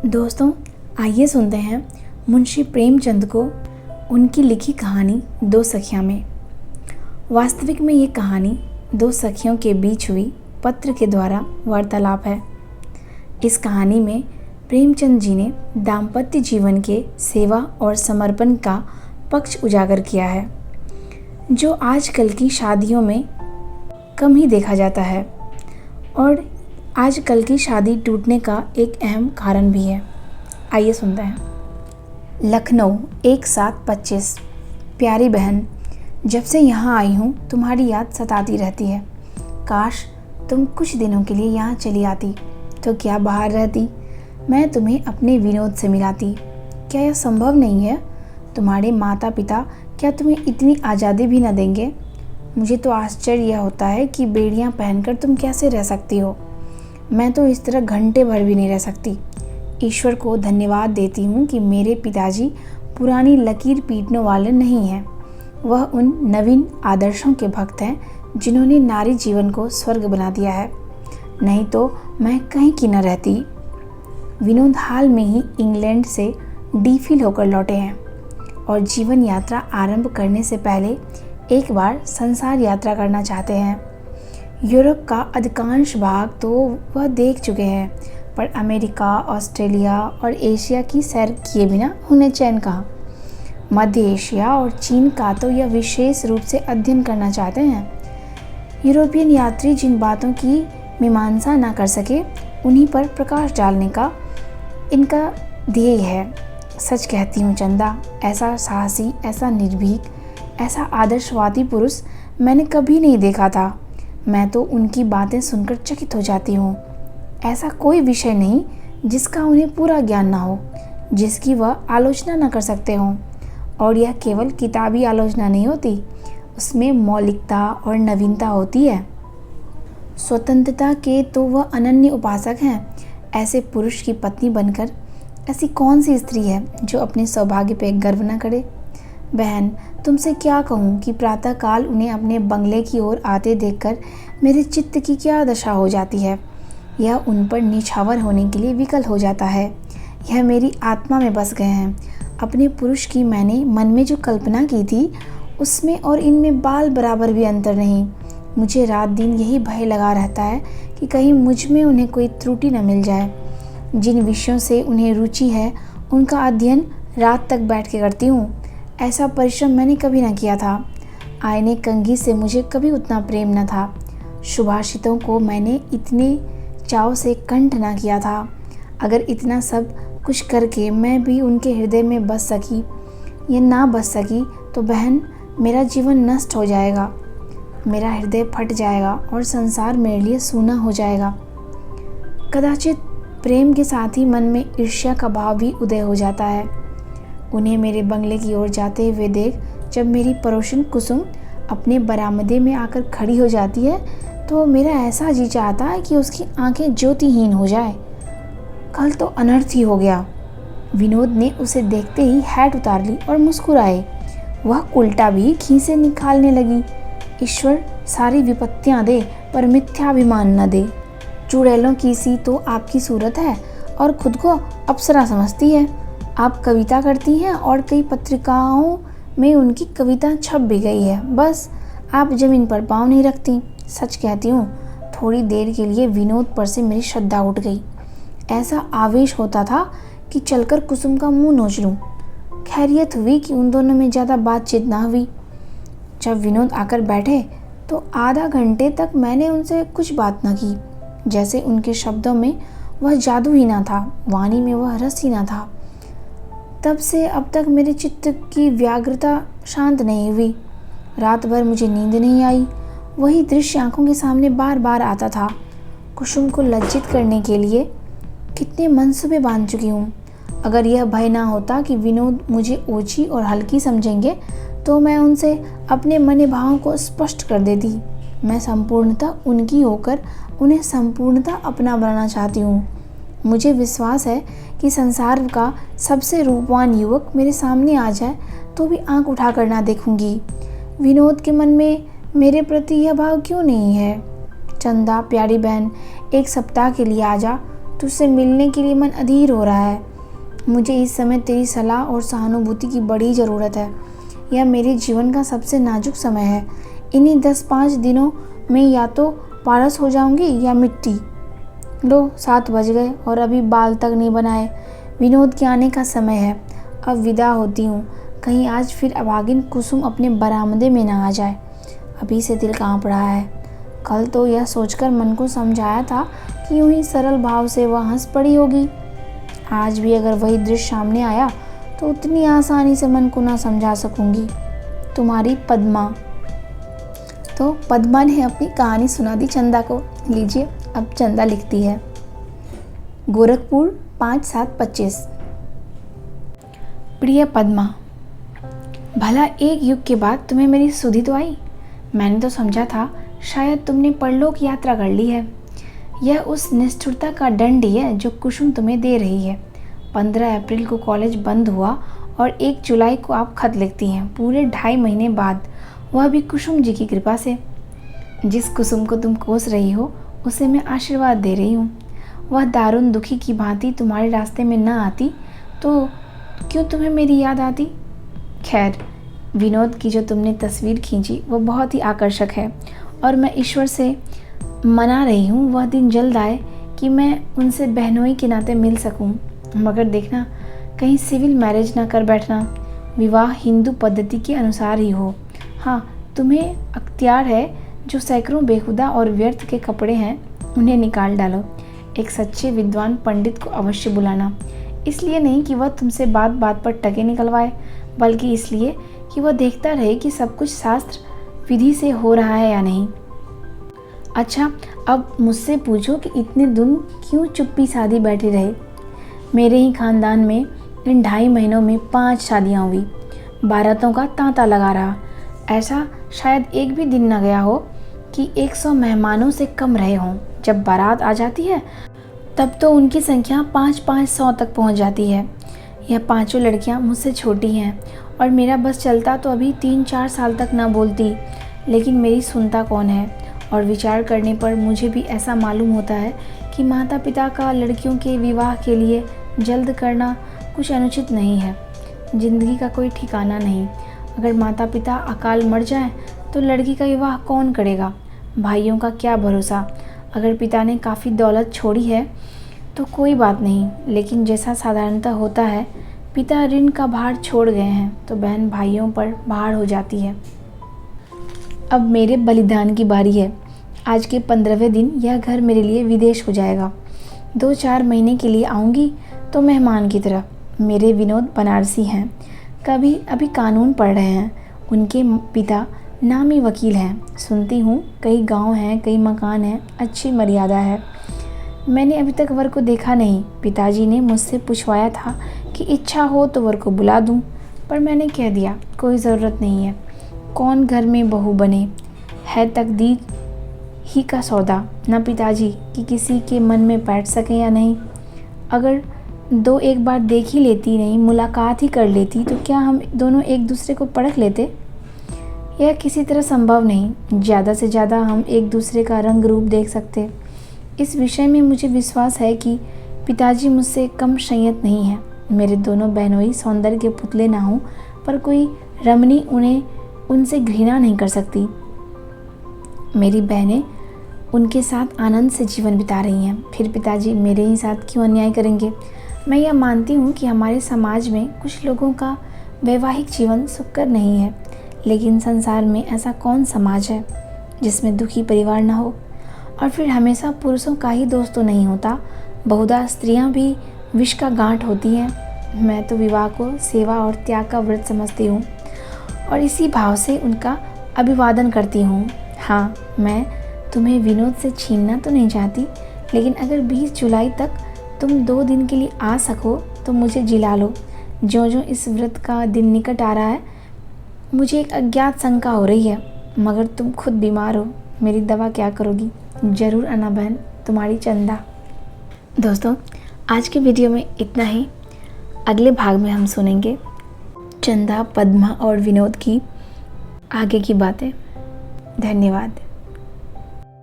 दोस्तों, आइए सुनते हैं मुंशी प्रेमचंद को उनकी लिखी कहानी दो सखियां में। वास्तविक में ये कहानी दो सखियों के बीच हुई पत्र के द्वारा वार्तालाप है। इस कहानी में प्रेमचंद जी ने दाम्पत्य जीवन के सेवा और समर्पण का पक्ष उजागर किया है, जो आजकल की शादियों में कम ही देखा जाता है और आजकल की शादी टूटने का एक अहम कारण भी है। आइए सुनते हैं। लखनऊ 1/7/25। प्यारी बहन, जब से यहाँ आई हूँ तुम्हारी याद सताती रहती है। काश तुम कुछ दिनों के लिए यहाँ चली आती तो क्या बाहर रहती, मैं तुम्हें अपने विनोद से मिलाती। क्या यह संभव नहीं है? तुम्हारे माता पिता क्या तुम्हें इतनी आज़ादी भी न देंगे? मुझे तो आश्चर्य यह होता है कि बेड़ियाँ पहनकर तुम कैसे रह सकती हो। मैं तो इस तरह घंटे भर भी नहीं रह सकती। ईश्वर को धन्यवाद देती हूँ कि मेरे पिताजी पुरानी लकीर पीटने वाले नहीं हैं। वह उन नवीन आदर्शों के भक्त हैं जिन्होंने नारी जीवन को स्वर्ग बना दिया है। नहीं तो मैं कहीं की न रहती। विनोद हाल में ही इंग्लैंड से डीफिल होकर लौटे हैं और जीवन यात्रा आरंभ करने से पहले एक बार संसार यात्रा करना चाहते हैं। यूरोप का अधिकांश भाग तो वह देख चुके हैं, पर अमेरिका, ऑस्ट्रेलिया और एशिया की सैर किए बिना उन्हें चैन कहाँ। मध्य एशिया और चीन का तो यह विशेष रूप से अध्ययन करना चाहते हैं। यूरोपियन यात्री जिन बातों की मीमांसा ना कर सके, उन्हीं पर प्रकाश डालने का इनका ध्येय है। सच कहती हूँ चंदा, ऐसा साहसी, ऐसा निर्भीक, ऐसा आदर्शवादी पुरुष मैंने कभी नहीं देखा था। मैं तो उनकी बातें सुनकर चकित हो जाती हूँ। ऐसा कोई विषय नहीं जिसका उन्हें पूरा ज्ञान ना हो, जिसकी वह आलोचना ना कर सकते हों। और यह केवल किताबी आलोचना नहीं होती, उसमें मौलिकता और नवीनता होती है। स्वतंत्रता के तो वह अनन्य उपासक हैं। ऐसे पुरुष की पत्नी बनकर ऐसी कौन सी स्त्री है जो अपने सौभाग्य पर गर्व न करे। बहन, तुमसे क्या कहूँ कि प्रातःकाल उन्हें अपने बंगले की ओर आते देखकर मेरे चित्त की क्या दशा हो जाती है। यह उन पर निछावर होने के लिए विकल हो जाता है। यह मेरी आत्मा में बस गए हैं। अपने पुरुष की मैंने मन में जो कल्पना की थी, उसमें और इनमें बाल बराबर भी अंतर नहीं। मुझे रात दिन यही भय लगा रहता है कि कहीं मुझ में उन्हें कोई त्रुटि न मिल जाए। जिन विषयों से उन्हें रुचि है, उनका अध्ययन रात तक बैठ के करती हूँ। ऐसा परिश्रम मैंने कभी न किया था। आईने कंघी से मुझे कभी उतना प्रेम न था। सुभाषितों को मैंने इतने चाव से कंठ न किया था। अगर इतना सब कुछ करके मैं भी उनके हृदय में बस सकी या ना बस सकी तो बहन, मेरा जीवन नष्ट हो जाएगा। मेरा हृदय फट जाएगा और संसार मेरे लिए सूना हो जाएगा। कदाचित प्रेम के साथ ही मन में ईर्ष्या का भाव भी उदय हो जाता है। उन्हें मेरे बंगले की ओर जाते हुए देख जब मेरी पड़ोसन कुसुम अपने बरामदे में आकर खड़ी हो जाती है, तो मेरा ऐसा जी चाहता है कि उसकी आंखें ज्योतिहीन हो जाए। कल तो अनर्थ ही हो गया। विनोद ने उसे देखते ही हैट उतार ली और मुस्कुराए। वह उल्टा भी खीसें निकालने लगी। ईश्वर सारी विपत्तियां दे पर मिथ्याभिमान न दे। चुड़ैलों की सी तो आपकी सूरत है और खुद को अप्सरा समझती है। आप कविता करती हैं और कई पत्रिकाओं में उनकी कविता छप भी गई है। बस आप जमीन पर पाँव नहीं रखती। सच कहती हूँ, थोड़ी देर के लिए विनोद पर से मेरी श्रद्धा उठ गई। ऐसा आवेश होता था कि चलकर कुसुम का मुंह नोच लूँ। खैरियत हुई कि उन दोनों में ज़्यादा बातचीत ना हुई। जब विनोद आकर बैठे तो आधा घंटे तक मैंने उनसे कुछ बात न की। जैसे उनके शब्दों में वह जादू ही ना था, वाणी में वह रस ही ना था। तब से अब तक मेरे चित्त की व्याग्रता शांत नहीं हुई। रात भर मुझे नींद नहीं आई। वही दृश्य आंखों के सामने बार बार आता था। कुसुम को लज्जित करने के लिए कितने मंसूबे बांध चुकी हूँ। अगर यह भय ना होता कि विनोद मुझे ओछी और हल्की समझेंगे, तो मैं उनसे अपने मन भावों को स्पष्ट कर देती। मैं संपूर्णतः उनकी होकर उन्हें संपूर्णतः अपना बनाना चाहती हूँ। मुझे विश्वास है कि संसार का सबसे रूपवान युवक मेरे सामने आ जाए तो भी आंख उठाकर ना देखूंगी। विनोद के मन में मेरे प्रति यह भाव क्यों नहीं है? चंदा प्यारी बहन, 1 सप्ताह के लिए आ जा तुझसे मिलने के लिए मन अधीर हो रहा है। मुझे इस समय तेरी सलाह और सहानुभूति की बड़ी ज़रूरत है। यह मेरे जीवन का सबसे नाजुक समय है। इन्हीं 10-5 दिनों में या तो पारस हो जाऊंगी या मिट्टी। लो 7 बज गए और अभी बाल तक नहीं बनाए। विनोद के आने का समय है। अब विदा होती हूँ। कहीं आज फिर अभागिन कुसुम अपने बरामदे में ना आ जाए। अभी से दिल कांप रहा है। कल तो यह सोचकर मन को समझाया था कि यूं ही सरल भाव से वह हंस पड़ी होगी। आज भी अगर वही दृश्य सामने आया तो उतनी आसानी से मन को ना समझा सकूंगी। तुम्हारी पद्मा। तो पद्मा ने अपनी कहानी सुना दी चंदा को। लीजिए अब चंदा लिखती है। गोरखपुर 5/7/25। प्रिय पद्मा, भला एक युग के बाद तुम्हें मेरी सुधि तो आई। मैंने तो समझा था शायद तुमने परलोक यात्रा कर ली है। यह उस निष्ठुरता का दंड ही है जो कुसुम तुम्हें दे रही है। 15 अप्रैल को कॉलेज बंद हुआ और 1 जुलाई को आप खत लिखती हैं, पूरे 2.5 महीने बाद, वह भी कुसुम जी की कृपा से। जिस कुसुम को तुम कोस रही हो उसे मैं आशीर्वाद दे रही हूँ। वह दारुण दुखी की भांति तुम्हारे रास्ते में न आती तो क्यों तुम्हें मेरी याद आती। खैर, विनोद की जो तुमने तस्वीर खींची वो बहुत ही आकर्षक है और मैं ईश्वर से मना रही हूँ वह दिन जल्द आए कि मैं उनसे बहनोई के नाते मिल सकूँ। मगर देखना कहीं सिविल मैरिज ना कर बैठना। विवाह हिंदू पद्धति के अनुसार ही हो। हाँ, तुम्हें अख्तियार है, जो सैकड़ों बेहुदा और व्यर्थ के कपड़े हैं उन्हें निकाल डालो। एक सच्चे विद्वान पंडित को अवश्य बुलाना। इसलिए नहीं कि वह तुमसे बात बात पर टके निकलवाए, बल्कि इसलिए कि वह देखता रहे कि सब कुछ शास्त्र विधि से हो रहा है या नहीं। अच्छा, अब मुझसे पूछो कि इतने दिन क्यों चुप्पी साधी बैठे रहे। मेरे ही खानदान में इन 2.5 महीनों में 5 शादियाँ हुई। बारातों का तांता लगा रहा। ऐसा शायद एक भी दिन न गया हो कि 100 मेहमानों से कम रहे हों। जब बारात आ जाती है तब तो उनकी संख्या 500 तक पहुंच जाती है। यह 5 लड़कियां मुझसे छोटी हैं और मेरा बस चलता तो अभी 3-4 साल तक ना बोलती, लेकिन मेरी सुनता कौन है। और विचार करने पर मुझे भी ऐसा मालूम होता है कि माता पिता का लड़कियों के विवाह के लिए जल्द करना कुछ अनुचित नहीं है। जिंदगी का कोई ठिकाना नहीं। अगर माता पिता अकाल मर जाएं तो लड़की का विवाह कौन करेगा। भाइयों का क्या भरोसा। अगर पिता ने काफ़ी दौलत छोड़ी है तो कोई बात नहीं, लेकिन जैसा साधारणतः होता है, पिता ऋण का भार छोड़ गए हैं तो बहन भाइयों पर भार हो जाती है। अब मेरे बलिदान की बारी है। आज के 15वें दिन यह घर मेरे लिए विदेश हो जाएगा। 2-4 महीने के लिए आऊँगी तो मेहमान की तरह। मेरे विनोद बनारसी हैं, कभी अभी कानून पढ़ रहे हैं। उनके पिता नामी वकील हैं। सुनती हूँ कई गांव हैं, कई मकान हैं, अच्छी मर्यादा है। मैंने अभी तक वर को देखा नहीं। पिताजी ने मुझसे पूछवाया था कि इच्छा हो तो वर को बुला दूँ, पर मैंने कह दिया कोई ज़रूरत नहीं है। कौन घर में बहू बने, है तकदीर ही का सौदा। न पिताजी कि किसी के मन में बैठ सके या नहीं। अगर 1 बार देख ही लेती, नहीं मुलाकात ही कर लेती, तो क्या हम दोनों एक दूसरे को परख लेते। यह किसी तरह संभव नहीं। ज़्यादा से ज़्यादा हम एक दूसरे का रंग रूप देख सकते। इस विषय में मुझे विश्वास है कि पिताजी मुझसे कम संयत नहीं है। मेरे दोनों बहनोई सौंदर्य के पुतले ना हों, पर कोई रमणी उनसे घृणा नहीं कर सकती। मेरी बहनें उनके साथ आनंद से जीवन बिता रही हैं, फिर पिताजी मेरे ही साथ क्यों अन्याय करेंगे। मैं यह मानती हूँ कि हमारे समाज में कुछ लोगों का वैवाहिक जीवन सुखकर नहीं है, लेकिन संसार में ऐसा कौन समाज है जिसमें दुखी परिवार न हो। और फिर हमेशा पुरुषों का ही दोष तो नहीं होता, बहुधा स्त्रियां भी विष का गांठ होती हैं। मैं तो विवाह को सेवा और त्याग का व्रत समझती हूँ और इसी भाव से उनका अभिवादन करती हूँ। हाँ, मैं तुम्हें विनोद से छीनना तो नहीं चाहती, लेकिन अगर 20 जुलाई तक तुम 2 दिन के लिए आ सको तो मुझे जिला लो। ज्यों-ज्यों इस व्रत का दिन निकट आ रहा है, मुझे एक अज्ञात शंका हो रही है, मगर तुम खुद बीमार हो, मेरी दवा क्या करोगी। ज़रूर आना बहन, तुम्हारी चंदा। दोस्तों, आज के वीडियो में इतना ही। अगले भाग में हम सुनेंगे चंदा, पद्मा और विनोद की आगे की बातें। धन्यवाद।